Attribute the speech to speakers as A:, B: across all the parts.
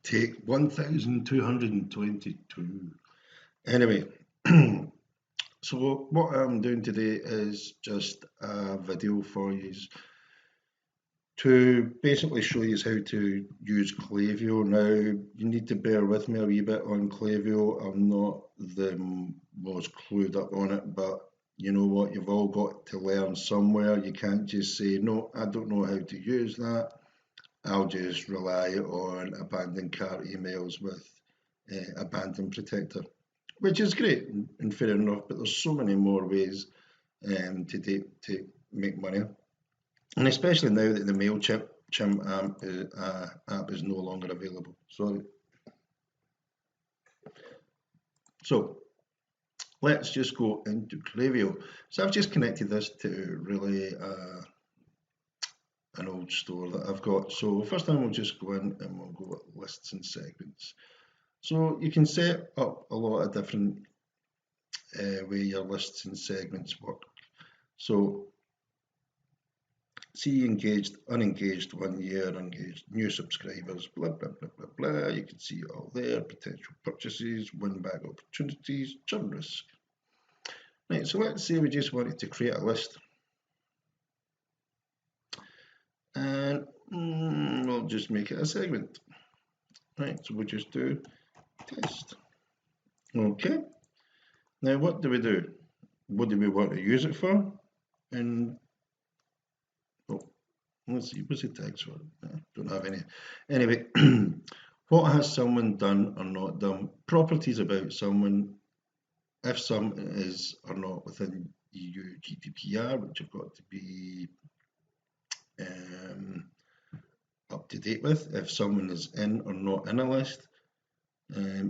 A: Take 1222. Anyway, so what I'm doing today is just a video for you to basically show you how to use Klaviyo. Now, you need to bear with me a wee bit on Klaviyo. I'm not the most clued up on it, but you know what? You've all got to learn somewhere. You can't just say, no, I don't know how to use that. I'll just rely on abandoned cart emails with abandon protector, which is great and fair enough, but there's so many more ways to make money, and especially now that the MailChimp app is no longer available. Sorry. So let's just go into Klaviyo. So I've just connected this to really an old store that I've got. So first time we'll just go in and we'll go with lists and segments. So you can set up a lot of different way your lists and segments work. So see engaged, unengaged, 1 year, engaged, new subscribers, blah, blah, blah, blah, blah. You can see it all there, potential purchases, win back opportunities, churn risk. Right, so let's say we just wanted to create a list. And we'll just make it a segment. Right, so we'll just do test. Okay. Now what do we do? What do we want to use it for? And let's see, what's the tags for? Don't have any. Anyway, what has someone done or not done? Properties about someone, if someone is or not within EU GDPR, which have got to be up to date with, if someone is in or not in a list.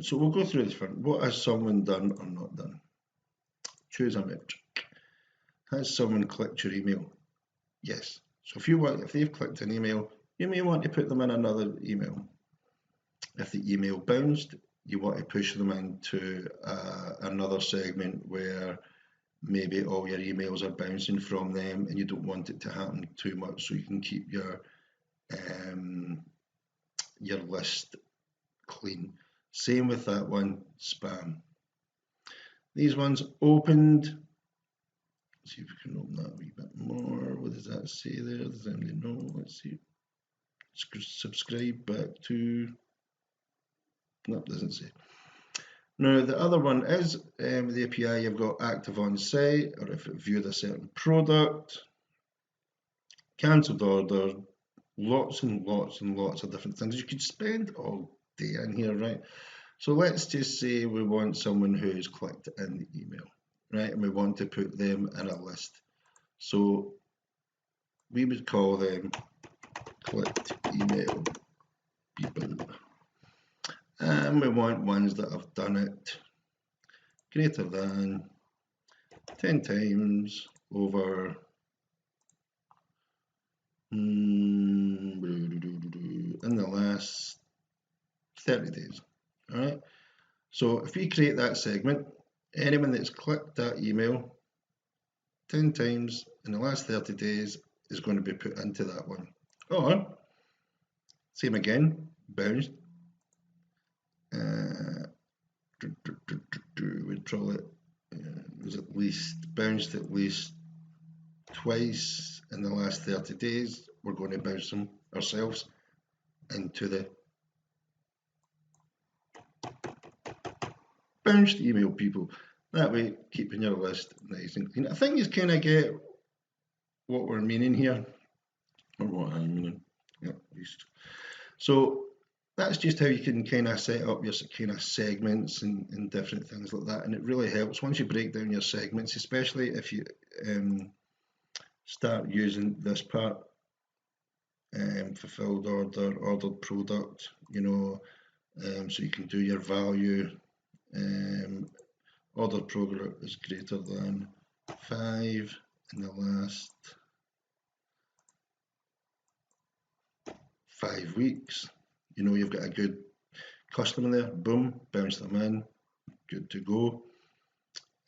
A: So we'll go through this one. What has someone done or not done? Choose a metric. Has someone clicked your email? Yes. So if they've clicked an email, you may want to put them in another email. If the email bounced, you want to push them into another segment where maybe all your emails are bouncing from them and you don't want it to happen too much, so you can keep your list clean. Same with that one, spam. These ones opened. Let's see if we can open that a wee bit more. What does that say there? Does anybody know? Let's see. Subscribe back to. No, it doesn't say. Now the other one is the API you've got active on site, or if it viewed a certain product, cancelled order, lots and lots and lots of different things. You could spend all day in here, right? So let's just say we want someone who's clicked in the email, right? And we want to put them in a list. So we would call them clicked email people. And we want ones that have done it greater than 10 times over in the last 30 days. All right. So if we create that segment, anyone that's clicked that email 10 times in the last 30 days is going to be put into that one. Or same again, bounced. We'd probably was at least bounced at least twice in the last 30 days. We're going to bounce them ourselves into the bounced email people. That way, keeping your list nice and clean. I think you kind of get what we're meaning here, or what I'm meaning. Yeah, at least. So that's just how you can kind of set up your kind of segments and different things like that. And it really helps once you break down your segments, especially if you start using this part, fulfilled order, ordered product, you know, so you can do your value. Ordered product is greater than 5 in the last 5 weeks. You know, you've got a good customer there, boom, bounce them in, good to go.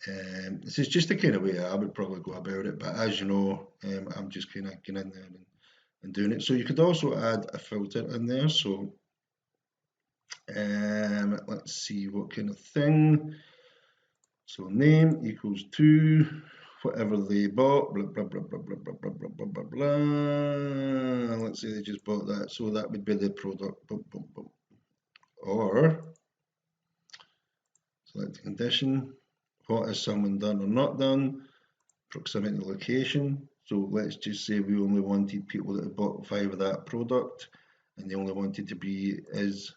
A: This is just the kind of way I would probably go about it, but as you know, I'm just kind of getting in there and doing it. So you could also add a filter in there. So Let's see what kind of thing. So name equals to whatever they bought, blah, blah, blah, blah, blah, blah, blah, blah, blah, blah, blah. Let's say they just bought that. So that would be the product. Boom, boom, boom. Or select the condition. What has someone done or not done? Proximity location. So let's just say we only wanted people that had bought 5 of that product, and they only wanted to be as,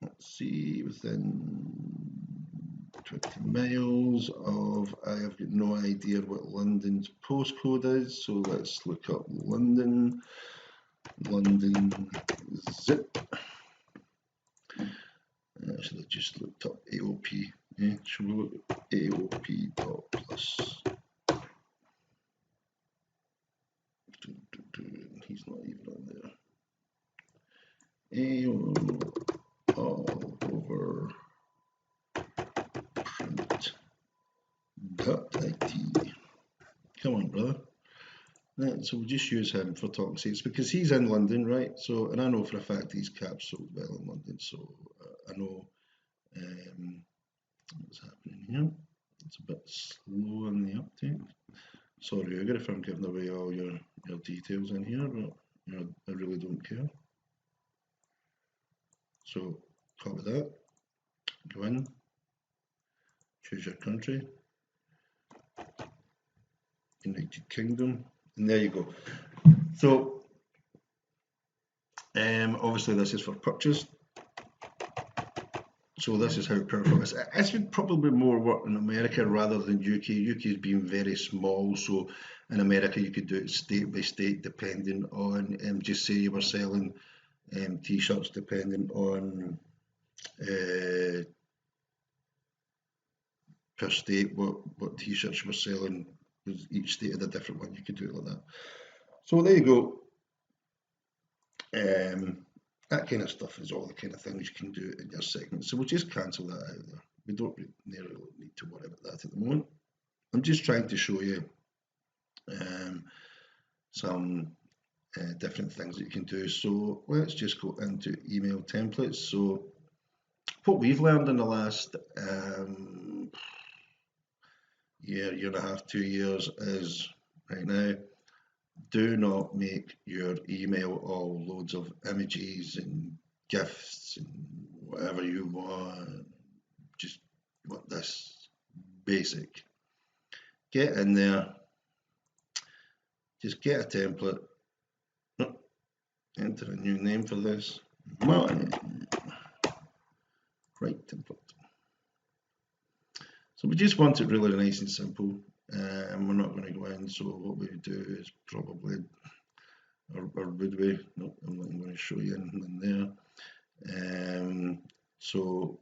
A: let's see, within 20 miles of, I have got no idea what London's postcode is, so let's look up London zip. I should have just looked up AOP. Yeah, should we look at AOP.plus? He's not even on there. AO all over print.it. Come on, brother. Right, so we'll just use him for talk's sake because he's in London, right? So, and I know for a fact he's caps sold well in London, so I know what's happening here. It's a bit slow on the uptake. Sorry, Uger, if I'm giving away all your details in here, but you know, I really don't care. So copy that, go in, choose your country, United Kingdom, and there you go. So obviously this is for purchase. So this is how powerful it is. This would probably more work in America rather than UK. UK has been very small, so in America you could do it state by state depending on, just say you were selling t-shirts depending on per state what t-shirts you were selling, because each state had a different one. You could do it like that. So there you go. That kind of stuff is all the kind of things you can do in your segment. So we'll just cancel that out there. We don't really need to worry about that at the moment. I'm just trying to show you some different things that you can do. So let's just go into email templates. So what we've learned in the last year and a half, 2 years is right now, do not make your email all loads of images and GIFs and whatever you want. Just want this basic. Get in there, just get a template, enter a new name for this, right template. So we just want it really nice and simple. We're not going to go in, so what we do is probably, or would we? No, I'm not going to show you anything there. So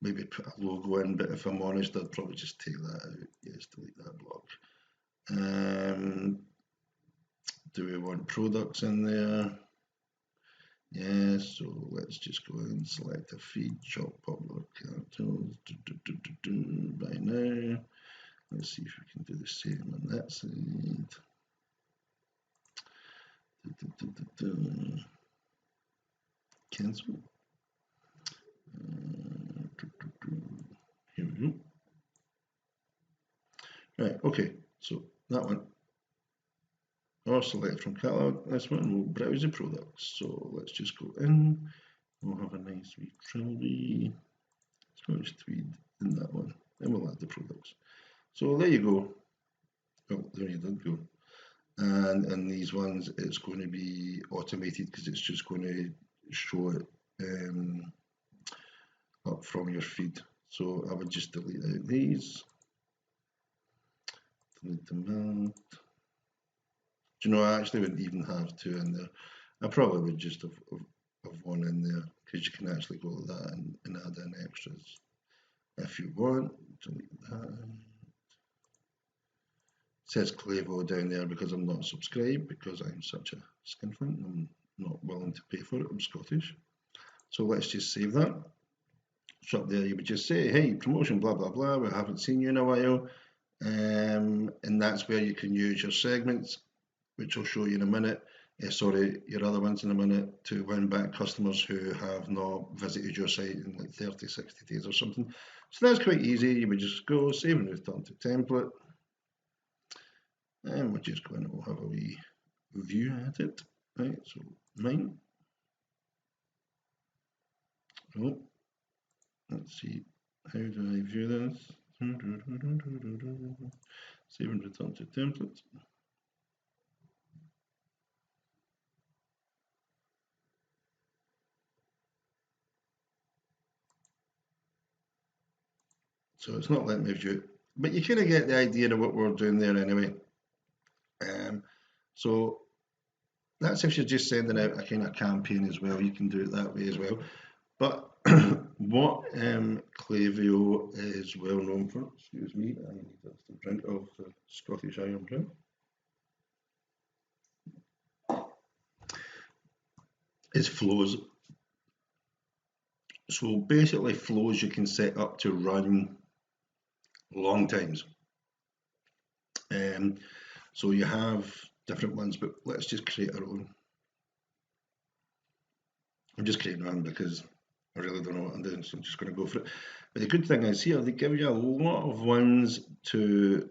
A: maybe put a logo in, but if I'm honest, I'd probably just take that out. Yes, delete that block. Do we want products in there? Yes, so let's just go and select a feed, shop, popular characters, by now. Let's see if we can do the same on that side. Cancel. Here we go. Right, okay, so that one. Or select from catalog. This one, we'll browse the products. So let's just go in. We'll have a nice wee trilby. Scottish tweed in that one. Then we'll add the products. So there you go. Oh, there you did go. And in these ones, it's going to be automated because it's just going to show it up from your feed. So I would just delete out these. Delete them out. Do you know, I actually wouldn't even have 2 in there. I probably would just have 1 in there because you can actually go like that and add in extras if you want. Delete that. It says Klaviyo down there because I'm not subscribed, because I'm such a skinflint. I'm not willing to pay for it. I'm Scottish. So let's just save that. So up there you would just say, hey, promotion, blah, blah, blah. We haven't seen you in a while. And that's where you can use your segments, which I'll show you in a minute. sorry, your other ones in a minute, to win back customers who have not visited your site in like 30, 60 days or something. So that's quite easy. You would just go save and return to template, and we'll just go in and we'll have a wee view at it. Right, so mine. Oh, let's see. How do I view this? Save and return to template. So it's not letting me view it, but you kind of get the idea of what we're doing there anyway. So that's if you're just sending out a kind of campaign as well. You can do it that way as well. But what Klaviyo is well known for, excuse me, I need a drink of the Scottish Iron Brew, is flows. So basically flows you can set up to run long times. So you have different ones, but let's just create our own. I'm just creating one because I really don't know what I'm doing, so I'm just going to go for it. But the good thing is here, they give you a lot of ones to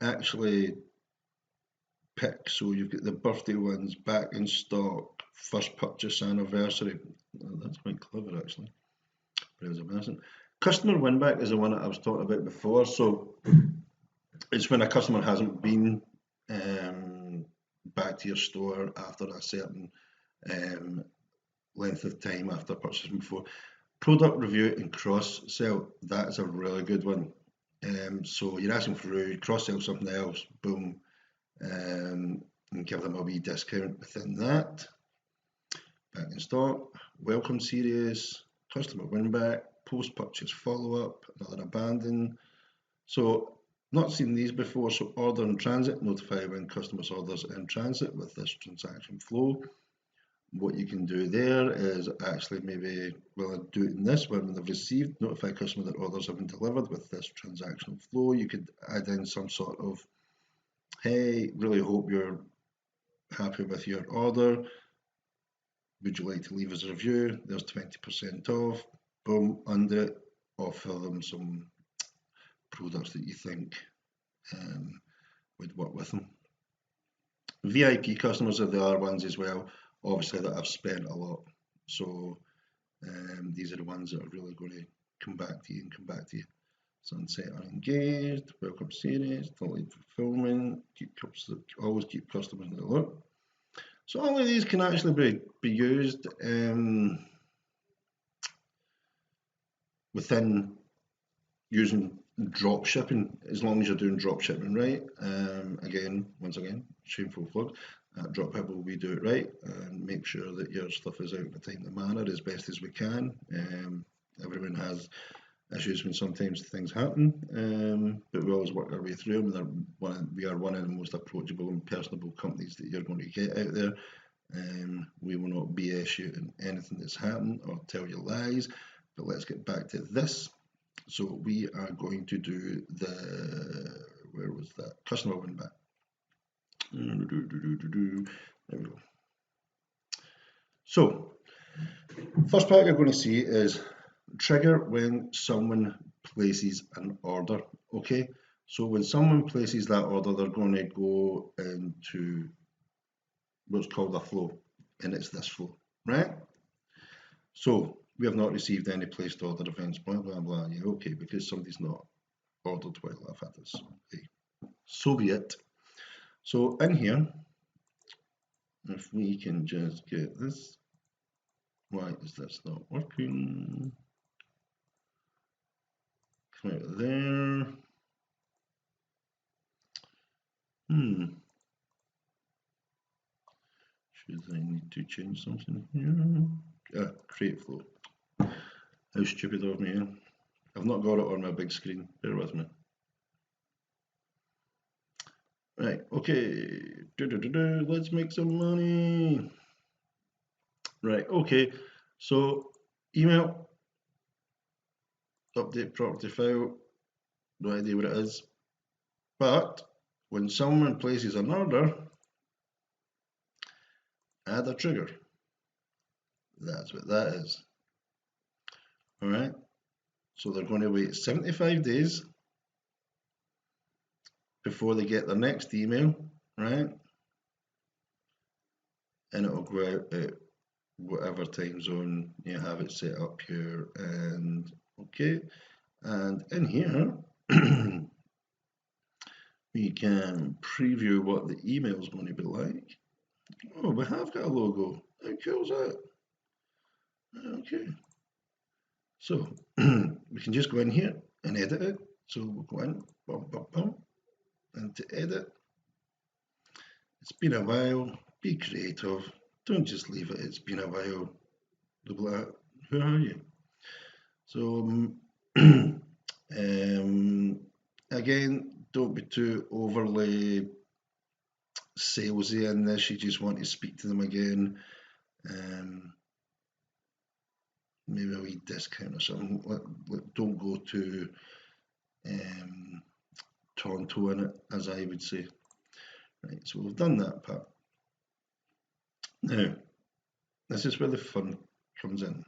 A: actually pick. So you've got the birthday ones, back in stock, first purchase anniversary. Oh, that's quite clever actually. Customer win back is the one that I was talking about before. So it's when a customer hasn't been back to your store after a certain length of time after purchasing before. Product review and cross sell, that's a really good one. So you're asking for cross sell something else, boom, and give them a wee discount within that. Back in stock, welcome series, customer win back, post purchase follow up, another abandon. So not seen these before. So order in transit, notify when customers orders in transit with this transaction flow. What you can do there is actually maybe, well, I'll do it in this one when they've received, notify customer that orders have been delivered with this transactional flow. You could add in some sort of, hey, really hope you're happy with your order. Would you like to leave us a review? There's 20% off. Boom, under it, offer them some products that you think would work with them. VIP customers are the other ones as well, obviously, that have spent a lot. So these are the ones that are really going to come back to you and come back to you. Sunset unengaged, welcome series, delayed fulfillment, always keep customers in the loop. So all of these can actually be used within using drop shipping, as long as you're doing drop shipping right. Once again, shameful plug. At DropHippo, we do it right and make sure that your stuff is out in a timely manner as best as we can. Everyone has issues when sometimes things happen, but we always work our way through them. We are one of the most approachable and personable companies that you're going to get out there. We will not BS you in anything that's happened or tell you lies. But let's get back to this. So we are going to do the, where was that? Customer win back. There we go. So first part you're going to see is trigger when someone places an order. Okay, so when someone places that order, they're going to go into what's called a flow, and it's this flow, right? So we have not received any placed order events, blah blah blah. Yeah, okay, because somebody's not ordered while I've had this. Okay. So be it. So in here, if we can just get this, why is this not working? Come out of there. Should I need to change something here? Create flow. How stupid of me, eh? I've not got it on my big screen. Bear with me. Right, okay. Let's make some money. Right, okay. So email, update property file, no idea what it is. But when someone places an order, add a trigger. That's what that is. All right. So they're going to wait 75 days before they get their next email, right? And it'll go out at whatever time zone you have it set up here. And okay. And in here, we can preview what the email is going to be like. Oh, we have got a logo. How cool is that? Okay. So we can just go in here and edit it. So we'll go in, bum, bum, bum, and to edit. It's been a while. Be creative. Don't just leave it. It's been a while. Who are you? So again, don't be too overly salesy in this. You just want to speak to them again. Maybe a wee discount or something. Don't go too tonto in it, as I would say. Right, so we've done that part. Now, this is where the fun comes in.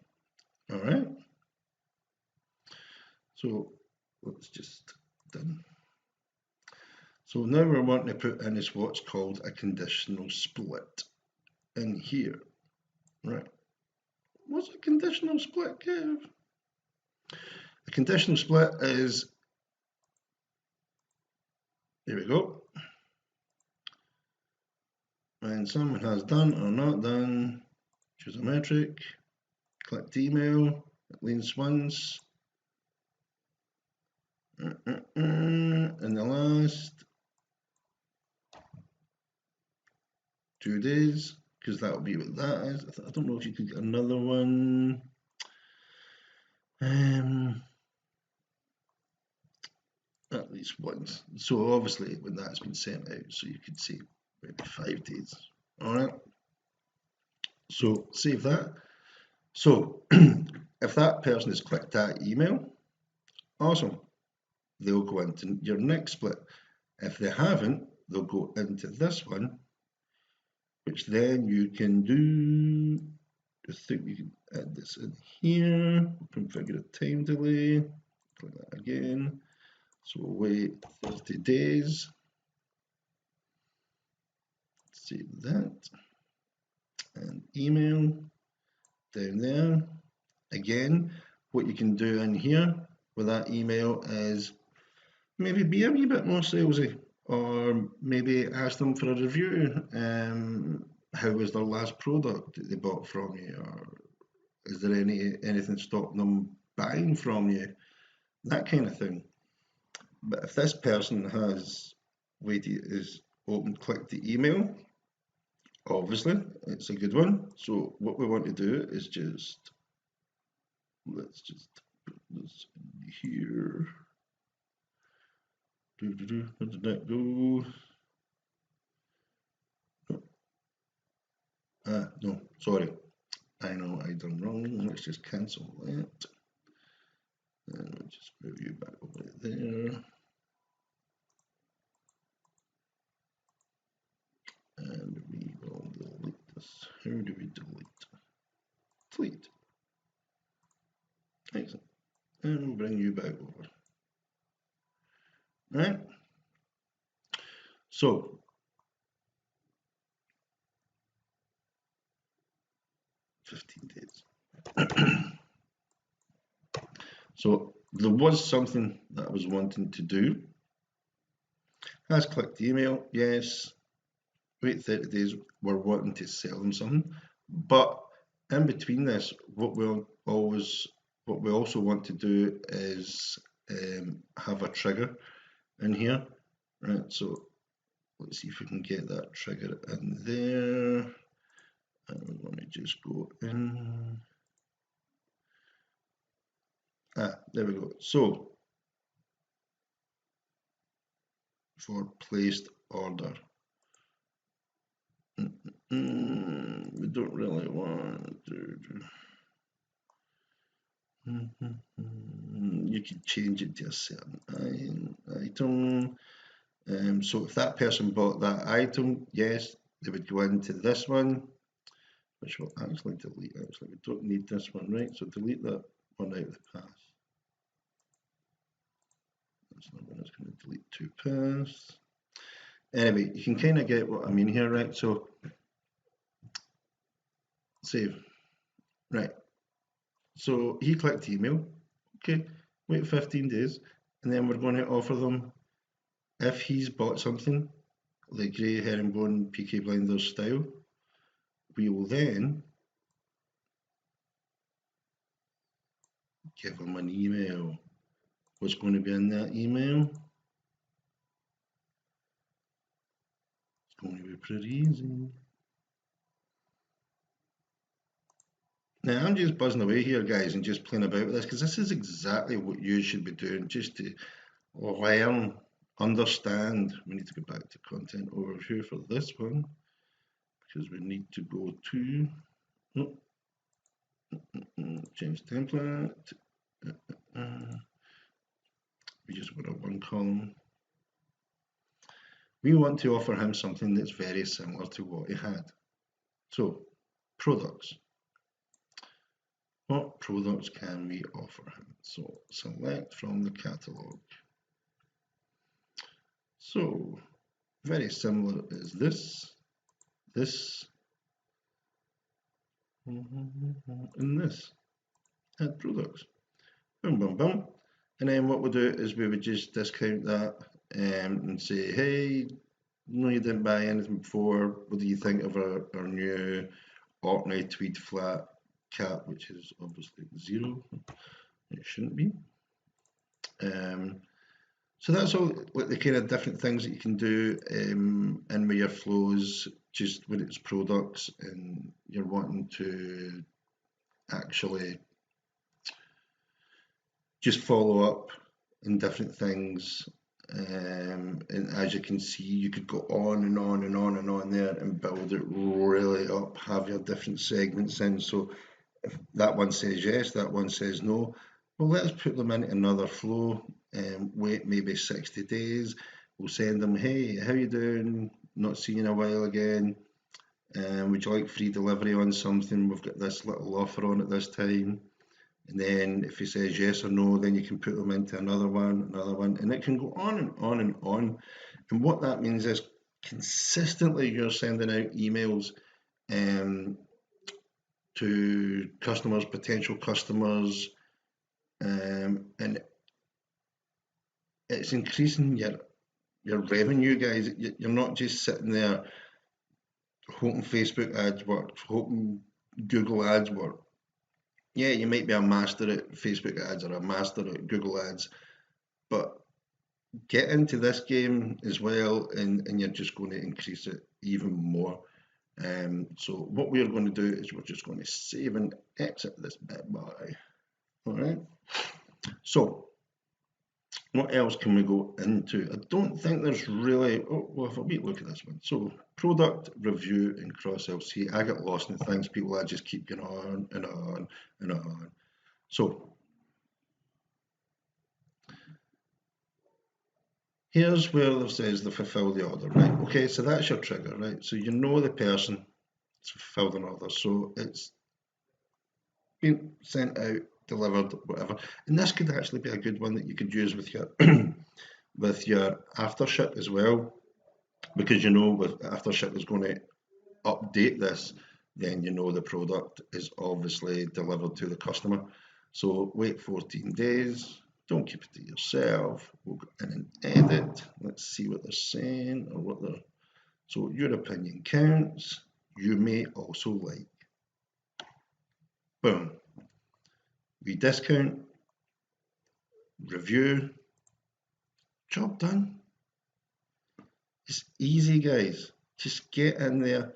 A: All right. So let's just done. So now we're wanting to put in is what's called a conditional split in here. Right. What's a conditional split, Kev? A conditional split is, here we go. When someone has done or not done, choose a metric, click email, it leans once. In the last 2 days, because that'll be what that is. I don't know if you could get another one. At least once. So obviously when that's been sent out, so you could say maybe 5 days. All right. So save that. So if that person has clicked that email, awesome. They'll go into your next split. If they haven't, they'll go into this one, which then you can do. I think we can add this in here. Configure a time delay. Click that again. So we'll wait 30 days. Save that. And email down there. Again, what you can do in here with that email is maybe be a wee bit more salesy, or maybe ask them for a review. How was their last product that they bought from you, or is there anything stopping them buying from you? That kind of thing. But if this person has clicked the email, obviously it's a good one. So what we want to do is let's just put this in here. Where did that go? No, sorry. I know I done wrong. Let's just cancel that. And we'll just move you back over there. And we will delete this. How do we delete? Delete. Excellent. And we'll bring you back over. Right? So, days. So there was something that I was wanting to do. Has clicked the email, yes. Wait 30 days, we're wanting to sell them something. But in between this, what we also want to do is have a trigger in here. Right, so let's see if we can get that trigger in there. And we're going to just go in. There we go. So for placed order, we don't really want to. You can change it to a certain item. So if that person bought that item, yes, they would go into this one. which will actually delete. Actually, we don't need this one, right? So delete that one out of the path. That's not one. It's going to delete 2 paths. Anyway, you can kind of get what I mean here, right? So save. Right. So he clicked email. Okay. Wait 15 days, and then we're going to offer them, if he's bought something like grey herringbone PK Blinders style, we will then give him an email. What's going to be in that email? It's going to be pretty easy. Now, I'm just buzzing away here, guys, and just playing about with this, because this is exactly what you should be doing, just to learn, understand. We need to go back to content overview for this one, because we need to go to, change template. We just want a one column. We want to offer him something that's very similar to what he had. So, products. What products can we offer him? So select from the catalog. So very similar is this, and this. Add products. Boom, boom, boom. And then what we'll do is we would just discount that and say, hey, no, you didn't buy anything before. What do you think of our new Orkney tweed flat cap, which is obviously 0. It shouldn't be. So that's all like the kind of different things that you can do in with your flows, just when it's products and you're wanting to actually just follow up in different things. And as you can see, you could go on and on and on and on there and build it really up, have your different segments in. So if that one says yes, that one says no, well, let's put them into another flow and wait maybe 60 days. We'll send them, hey, how you doing? Not seen you in a while again. Would you like free delivery on something? We've got this little offer on at this time. And then if he says yes or no, then you can put them into another one, and it can go on and on and on. And what that means is consistently you're sending out emails to customers, potential customers, and it's increasing your revenue, guys. You're not just sitting there hoping Facebook ads work, hoping Google ads work. Yeah, you might be a master at Facebook ads or a master at Google ads, but get into this game as well, and you're just going to increase it even more. So what we're going to do is we're just going to save and exit this bit by. All right. So what else can we go into? I don't think there's really, oh, well, if we look at this one. So product, review, and cross-sell. See, I get lost in things, people. I just keep going on and on and on. So here's where it says the fulfill the order, right? Okay, so that's your trigger, right? So you know the person to fulfill an order. So it's been sent out, delivered, whatever. And this could actually be a good one that you could use with your with your aftership as well, because you know with aftership is going to update this, then you know the product is obviously delivered to the customer. So wait 14 days. Don't keep it to yourself. We'll go in and edit. Let's see what they're saying or what they're. So your opinion counts. You may also like. Boom. We discount. Review. Job done. It's easy, guys. Just get in there.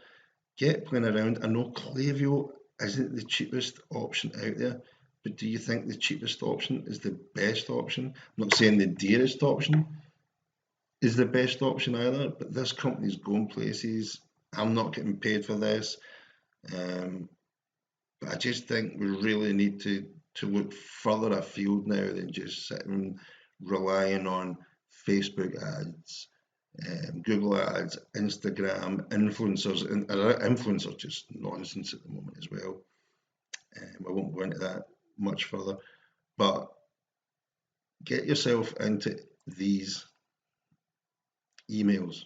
A: Get playing around. I know Klaviyo isn't the cheapest option out there, but do you think the cheapest option is the best option? I'm not saying the dearest option is the best option either, but this company's going places. I'm not getting paid for this. But I just think we really need to look further afield now than just sitting relying on Facebook ads Google Ads, Instagram, influencers, and influencers just nonsense at the moment as well. I won't go into that much further, but get yourself into these emails.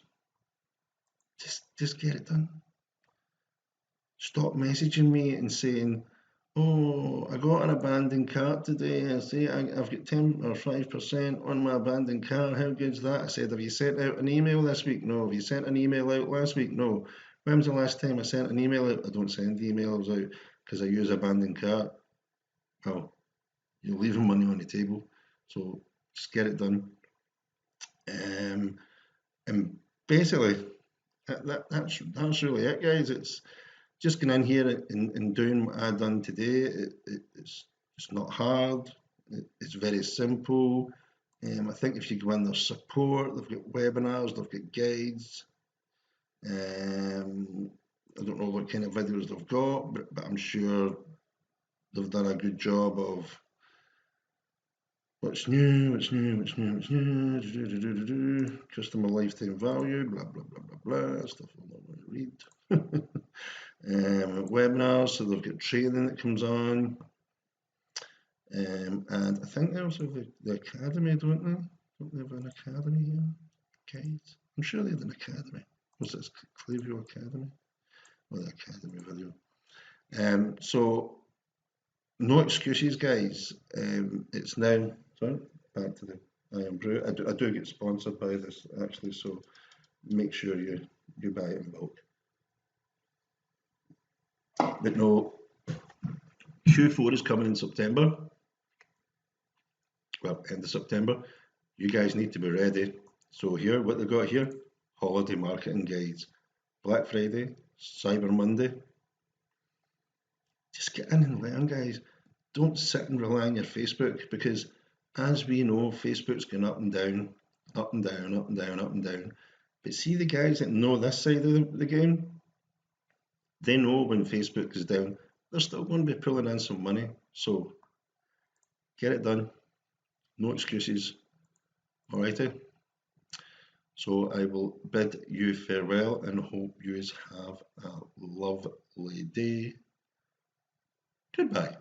A: Just get it done. Stop messaging me and saying, oh, I got an abandoned cart today. I say I've got 10 or 5% on my abandoned cart. How good's that? I said, have you sent out an email this week? No. Have you sent an email out last week? No. When was the last time I sent an email out? I don't send emails out because I use abandoned cart. Well, you're leaving money on the table. So just get it done. And basically, that's really it, guys. It's just going in here and doing what I've done today. It's not hard. It's very simple. I think if you go in their support, they've got webinars, they've got guides. I don't know what kind of videos they've got, but I'm sure they've done a good job of what's new, customer lifetime value, blah, blah, blah, blah, blah, stuff I'm not going to read. Webinars, so they've got training that comes on. And I think they also have the academy, don't they? Don't they have an academy here? Guides? I'm sure they had an academy. Was this Klaviyo Academy? Or the academy video? So no excuses, guys. It's now, sorry, back to the I Am Brew. I do get sponsored by this actually, so make sure you buy it in bulk. But no, Q4 is coming in September. Well, end of September. You guys need to be ready. So here, what they've got here, holiday marketing guides. Black Friday, Cyber Monday. Just get in and learn, guys. Don't sit and rely on your Facebook, because as we know, Facebook's going up and down, up and down, up and down, up and down. But see the guys that know this side of the game, they know when Facebook is down, they're still going to be pulling in some money. So get it done. No excuses. Alrighty. So I will bid you farewell and hope you have a lovely day. Goodbye.